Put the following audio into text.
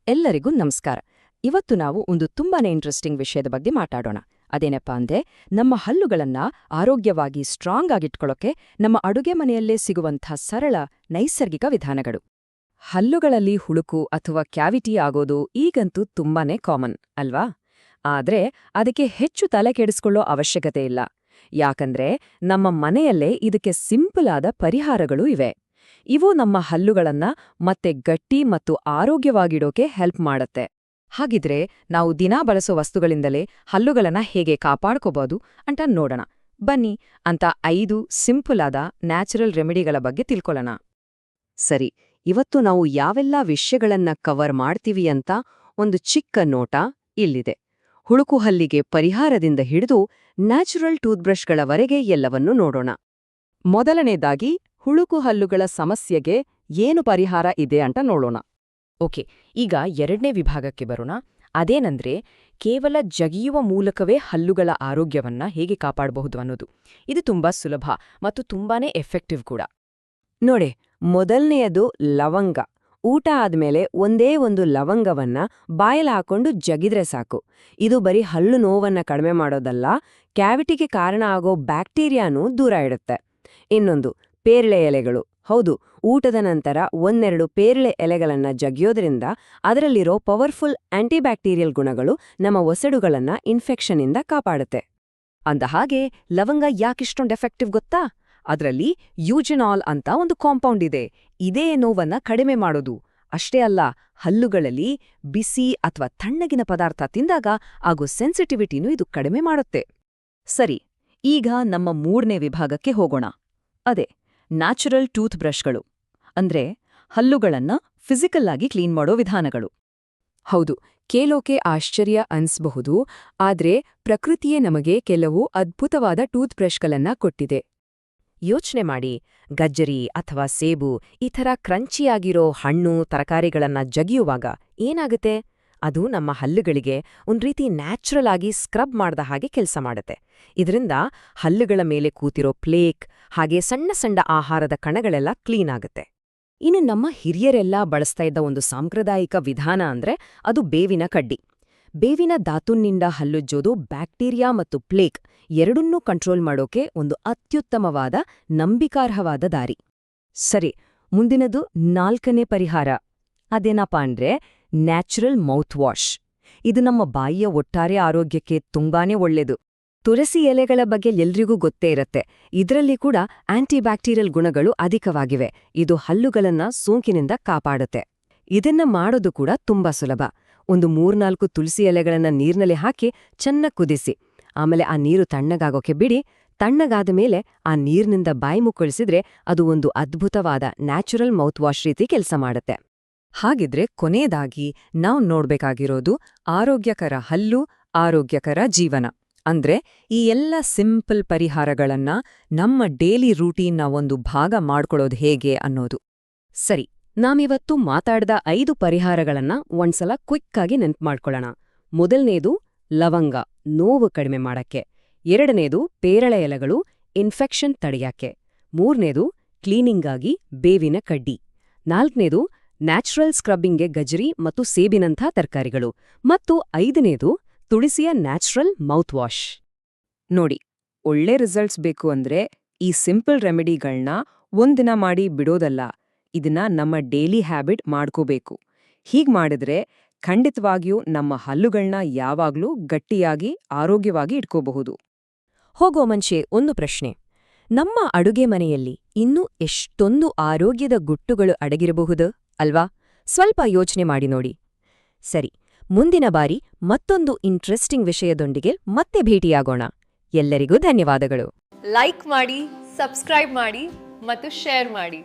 ಎಲ್ಲರಿಗೂ ನಮಸ್ಕಾರ. ಇವತ್ತು ನಾವು ಒಂದು ತುಂಬಾನೇ ಇಂಟ್ರೆಸ್ಟಿಂಗ್ ವಿಷಯದ ಬಗ್ಗೆ ಮಾತಾಡೋಣ. ಅದೇನಪ್ಪಾ ಅಂದ್ರೆ, ನಮ್ಮ ಹಲ್ಲುಗಳನ್ನ ಆರೋಗ್ಯವಾಗಿ ಸ್ಟ್ರಾಂಗ್ ಆಗಿಟ್ಕೊಳ್ಳೋಕೆ ನಮ್ಮ ಅಡುಗೆ ಮನೆಯಲ್ಲೇ ಸಿಗುವಂಥ ಸರಳ ನೈಸರ್ಗಿಕ ವಿಧಾನಗಳು. ಹಲ್ಲುಗಳಲ್ಲಿ ಹುಳುಕು ಅಥವಾ ಕ್ಯಾವಿಟಿ ಆಗೋದು ಈಗಂತೂ ತುಂಬಾನೇ ಕಾಮನ್ ಅಲ್ವಾ? ಆದ್ರೆ ಅದಕ್ಕೆ ಹೆಚ್ಚು ತಲೆ ಕೆಡಿಸ್ಕೊಳ್ಳೋ ಅವಶ್ಯಕತೆ ಇಲ್ಲ. ಯಾಕಂದ್ರೆ ನಮ್ಮ ಮನೆಯಲ್ಲೇ ಇದಕ್ಕೆ ಸಿಂಪಲ್ ಆದ ಪರಿಹಾರಗಳು ಇವೆ. ಇವು ನಮ್ಮ ಹಲ್ಲುಗಳನ್ನ ಮತ್ತೆ ಗಟ್ಟಿ ಮತ್ತು ಆರೋಗ್ಯವಾಗಿಡೋಕೆ ಹೆಲ್ಪ್ ಮಾಡತ್ತೆ. ಹಾಗಿದ್ರೆ ನಾವು ದಿನಾ ಬಳಸೋ ವಸ್ತುಗಳಿಂದಲೇ ಹಲ್ಲುಗಳನ್ನ ಹೇಗೆ ಕಾಪಾಡ್ಕೋಬಹುದು ಅಂತ ನೋಡೋಣ. ಬನ್ನಿ ಅಂತ 5 ಸಿಂಪಲ್ ಆದ ನ್ಯಾಚುರಲ್ ರೆಮಿಡಿಗಳ ಬಗ್ಗೆ ತಿಳ್ಕೊಳ್ಳೋಣ. ಸರಿ, ಇವತ್ತು ನಾವು ಯಾವೆಲ್ಲ ವಿಷಯಗಳನ್ನ ಕವರ್ ಮಾಡ್ತೀವಿ ಅಂತ ಒಂದು ಚಿಕ್ಕ ನೋಟ ಇಲ್ಲಿದೆ. ಹುಳುಕು ಹಲ್ಲಿಗೆ ಪರಿಹಾರದಿಂದ ಹಿಡಿದು ನ್ಯಾಚುರಲ್ ಟೂತ್ಬ್ರಷ್ಗಳವರೆಗೆ ಎಲ್ಲವನ್ನೂ ನೋಡೋಣ. ಮೊದಲನೇದಾಗಿ, ಹುಳುಕು ಹಲ್ಲುಗಳ ಸಮಸ್ಯೆಗೆ ಏನು ಪರಿಹಾರ ಇದೆ ಅಂತ ನೋಡೋಣ. ಓಕೆ, ಈಗ 2ನೇ ವಿಭಾಗಕ್ಕೆ ಬರೋಣ. ಅದೇನಂದ್ರೆ, ಕೇವಲ ಜಗಿಯುವ ಮೂಲಕವೇ ಹಲ್ಲುಗಳ ಆರೋಗ್ಯವನ್ನ ಹೇಗೆ ಕಾಪಾಡಬಹುದು ಅನ್ನೋದು. ಇದು ತುಂಬಾ ಸುಲಭ ಮತ್ತು ತುಂಬಾನೇ ಎಫೆಕ್ಟಿವ್ ಕೂಡ. ನೋಡಿ, ಮೊದಲನೆಯದು ಲವಂಗ. ಊಟ ಆದ್ಮೇಲೆ ಒಂದೇ ಒಂದು ಲವಂಗವನ್ನ ಬಾಯಲ್ಲಿ ಹಾಕೊಂಡು ಜಗಿದ್ರೆ ಸಾಕು. ಇದು ಬರೀ ಹಲ್ಲು ನೋವನ್ನ ಕಡಿಮೆ ಮಾಡೋದಲ್ಲ, ಕ್ಯಾವಿಟಿಗೆ ಕಾರಣ ಆಗೋ ಬ್ಯಾಕ್ಟೀರಿಯಾನೂ ದೂರ ಇಡುತ್ತೆ. ಇನ್ನೊಂದು, ಪೇರಳೆ ಎಲೆಗಳು. ಹೌದು, ಊಟದ ನಂತರ 1-2 ಪೇರಳೆ ಎಲೆಗಳನ್ನ ಜಗಿಯೋದ್ರಿಂದ ಅದರಲ್ಲಿರೋ ಪವರ್ಫುಲ್ ಆಂಟಿಬ್ಯಾಕ್ಟೀರಿಯಲ್ ಗುಣಗಳು ನಮ್ಮ ಒಸಡುಗಳನ್ನ ಇನ್ಫೆಕ್ಷನ್ನಿಂದ ಕಾಪಾಡುತ್ತೆ. ಅಂದಹಾಗೆ ಲವಂಗ ಯಾಕಿಷ್ಟೊಂದು ಎಫೆಕ್ಟಿವ್ ಗೊತ್ತಾ? ಅದರಲ್ಲಿ ಯೂಜೆನಾಲ್ ಅಂತ ಒಂದು ಕಾಂಪೌಂಡ್ ಇದೆ. ಇದೇ ನೋವನ್ನ ಕಡಿಮೆ ಮಾಡೋದು. ಅಷ್ಟೇ ಅಲ್ಲ, ಹಲ್ಲುಗಳಲ್ಲಿ ಬಿಸಿ ಅಥವಾ ತಣ್ಣಗಿನ ಪದಾರ್ಥ ತಿಂದಾಗ ಆಗೋ ಸೆನ್ಸಿಟಿವಿಟಿನೂ ಇದು ಕಡಿಮೆ ಮಾಡುತ್ತೆ. ಸರಿ, ಈಗ ನಮ್ಮ 3ನೇ ವಿಭಾಗಕ್ಕೆ ಹೋಗೋಣ. ಅದೇ ನ್ಯಾಚುರಲ್ ಟೂತ್ ಬ್ರಷ್ಗಳು. ಅಂದ್ರೆ ಹಲ್ಲುಗಳನ್ನ ಫಿಸಿಕಲ್ ಆಗಿ ಕ್ಲೀನ್ ಮಾಡೋ ವಿಧಾನಗಳು. ಹೌದು, ಕೇಳೋಕೆ ಆಶ್ಚರ್ಯ ಅನ್ಸ್ಬಹುದು, ಆದ್ರೆ ಪ್ರಕೃತಿಯೇ ನಮಗೆ ಕೆಲವು ಅದ್ಭುತವಾದ ಟೂತ್ ಬ್ರಷ್ಗಳನ್ನ ಕೊಟ್ಟಿದೆ. ಯೋಚ್ನೆ ಮಾಡಿ, ಗಜ್ಜರಿ ಅಥವಾ ಸೇಬು ಈ ಥರ ಕ್ರಂಚಿಯಾಗಿರೋ ಹಣ್ಣು ತರಕಾರಿಗಳನ್ನ ಜಗಿಯುವಾಗ ಏನಾಗುತ್ತೆ? ಅದು ನಮ್ಮ ಹಲ್ಲುಗಳಿಗೆ ಒಂದ್ರೀತಿ ನ್ಯಾಚುರಲ್ ಆಗಿ ಸ್ಕ್ರಬ್ ಮಾಡ್ದ ಹಾಗೆ ಕೆಲಸ ಮಾಡುತ್ತೆ. ಇದರಿಂದ ಹಲ್ಲುಗಳ ಮೇಲೆ ಕೂತಿರೋ ಪ್ಲೇಕ್ ಹಾಗೆ ಸಣ್ಣ ಸಣ್ಣ ಆಹಾರದ ಕಣಗಳೆಲ್ಲ ಕ್ಲೀನ್ ಆಗುತ್ತೆ. ಇನ್ನು ನಮ್ಮ ಹಿರಿಯರೆಲ್ಲ ಬಳಸ್ತಾ ಇದ್ದ ಒಂದು ಸಾಂಪ್ರದಾಯಿಕ ವಿಧಾನ ಅಂದ್ರೆ ಅದು ಬೇವಿನ ಕಡ್ಡಿ. ಬೇವಿನ ಧಾತುನಿಂದ ಹಲ್ಲುಜ್ಜೋದು ಬ್ಯಾಕ್ಟೀರಿಯಾ ಮತ್ತು ಪ್ಲೇಕ್ ಎರಡನ್ನೂ ಕಂಟ್ರೋಲ್ ಮಾಡೋಕೆ ಒಂದು ಅತ್ಯುತ್ತಮವಾದ ನಂಬಿಕಾರ್ಹವಾದ ದಾರಿ. ಸರಿ, ಮುಂದಿನದು 4ನೇ ಪರಿಹಾರ. ಅದೇನಪ್ಪಾ ಅಂದ್ರೆ ನ್ಯಾಚುರಲ್ ಮೌತ್ ವಾಶ್. ಇದು ನಮ್ಮ ಬಾಯಿಯ ಒಟ್ಟಾರೆ ಆರೋಗ್ಯಕ್ಕೆ ತುಂಬಾನೇ ಒಳ್ಳೆಯದು. ತುಳಸಿ ಎಲೆಗಳ ಬಗ್ಗೆ ಎಲ್ರಿಗೂ ಗೊತ್ತೇ ಇರತ್ತೆ. ಇದರಲ್ಲಿ ಕೂಡ ಆಂಟಿಬ್ಯಾಕ್ಟೀರಿಯಲ್ ಗುಣಗಳು ಅಧಿಕವಾಗಿವೆ. ಇದು ಹಲ್ಲುಗಳನ್ನ ಸೋಂಕಿನಿಂದ ಕಾಪಾಡುತ್ತೆ. ಇದನ್ನ ಮಾಡೋದು ಕೂಡ ತುಂಬಾ ಸುಲಭ. ಒಂದು 3-4 ತುಳಸಿ ಎಲೆಗಳನ್ನ ನೀರಿನಲ್ಲಿ ಹಾಕಿ ಚೆನ್ನಾಗಿ ಕುದಿಸಿ, ಆಮೇಲೆ ಆ ನೀರು ತಣ್ಣಗಾಗೋಕೆ ಬಿಡಿ. ತಣ್ಣಗಾದ ಮೇಲೆ ಆ ನೀರಿನಿಂದ ಬಾಯಿ ಮುಕ್ಕಳಿಸಿದ್ರೆ ಅದು ಒಂದು ಅದ್ಭುತವಾದ ನ್ಯಾಚುರಲ್ ಮೌತ್ ವಾಶ್ ರೀತಿ ಕೆಲಸ ಮಾಡುತ್ತೆ. ಹಾಗಿದ್ರೆ ಕೊನೆಯದಾಗಿ ನಾವು ನೋಡ್ಬೇಕಾಗಿರೋದು ಆರೋಗ್ಯಕರ ಹಲ್ಲು, ಆರೋಗ್ಯಕರ ಜೀವನ. ಅಂದ್ರೆ ಈ ಎಲ್ಲ ಸಿಂಪಲ್ ಪರಿಹಾರಗಳನ್ನ ನಮ್ಮ ಡೇಲಿ ರೂಟೀನ್ನ ಒಂದು ಭಾಗ ಮಾಡ್ಕೊಳ್ಳೋದು ಹೇಗೆ ಅನ್ನೋದು. ಸರಿ, ನಾವಿವತ್ತು ಮಾತಾಡ್ದ 5 ಪರಿಹಾರಗಳನ್ನ ಒಂದ್ಸಲ ಕ್ವಿಕ್ ಆಗಿ ನೆನ್ಪು ಮಾಡ್ಕೊಳ್ಳೋಣ. ಮೊದಲನೇದು ಲವಂಗ, ನೋವು ಕಡಿಮೆ ಮಾಡಕ್ಕೆ. 2ನೇದು ಪೇರಳೆ ಎಲೆಗಳು, ಇನ್ಫೆಕ್ಷನ್ ತಡೆಯಕ್ಕೆ. 3ನೇದು ಕ್ಲೀನಿಂಗಾಗಿ ಬೇವಿನ ಕಡ್ಡಿ. 4ನೇದು ನ್ಯಾಚುರಲ್ ಸ್ಕ್ರಬ್ಬಿಂಗ್ಗೆ ಗಜರಿ ಮತ್ತು ಸೇಬಿನಂಥ ತರಕಾರಿಗಳು. ಮತ್ತು 5ನೇದು ತುಳಸಿಯ ನ್ಯಾಚುರಲ್ ಮೌತ್ ವಾಶ್. ನೋಡಿ, ಒಳ್ಳೆ ರಿಸಲ್ಟ್ಸ್ ಬೇಕು ಅಂದ್ರೆ ಈ ಸಿಂಪಲ್ ರೆಮಿಡಿಗಳನ್ನ ಒಂದಿನ ಮಾಡಿ ಬಿಡೋದಲ್ಲ, ಇದನ್ನ ನಮ್ಮ ಡೈಲಿ ಹ್ಯಾಬಿಟ್ ಮಾಡ್ಕೋಬೇಕು. ಹೀಗ್ ಮಾಡಿದ್ರೆ ಖಂಡಿತವಾಗಿಯೂ ನಮ್ಮ ಹಲ್ಲುಗಳನ್ನ ಯಾವಾಗ್ಲೂ ಗಟ್ಟಿಯಾಗಿ ಆರೋಗ್ಯವಾಗಿ ಇಟ್ಕೋಬಹುದು. ಹೋಗೋ ಮುಂಚೆ ಒಂದು ಪ್ರಶ್ನೆ. ನಮ್ಮ ಅಡುಗೆ ಮನೆಯಲ್ಲಿ ಇನ್ನೂ ಎಷ್ಟೊಂದು ಆರೋಗ್ಯದ ಗುಟ್ಟುಗಳು ಅಡಗಿರಬಹುದು ಅಲ್ವಾ? ಸ್ವಲ್ಪ ಯೋಚನೆ ಮಾಡಿ ನೋಡಿ. ಸರಿ, ಮುಂದಿನ ಬಾರಿ ಮತ್ತೊಂದು ಇಂಟ್ರೆಸ್ಟಿಂಗ್ ವಿಷಯದೊಂದಿಗೆ ಮತ್ತೆ ಭೇಟಿಯಾಗೋಣ. ಎಲ್ಲರಿಗೂ ಧನ್ಯವಾದಗಳು. ಲೈಕ್ ಮಾಡಿ, ಸಬ್ಸ್ಕ್ರೈಬ್ ಮಾಡಿ ಮತ್ತು ಶೇರ್ ಮಾಡಿ.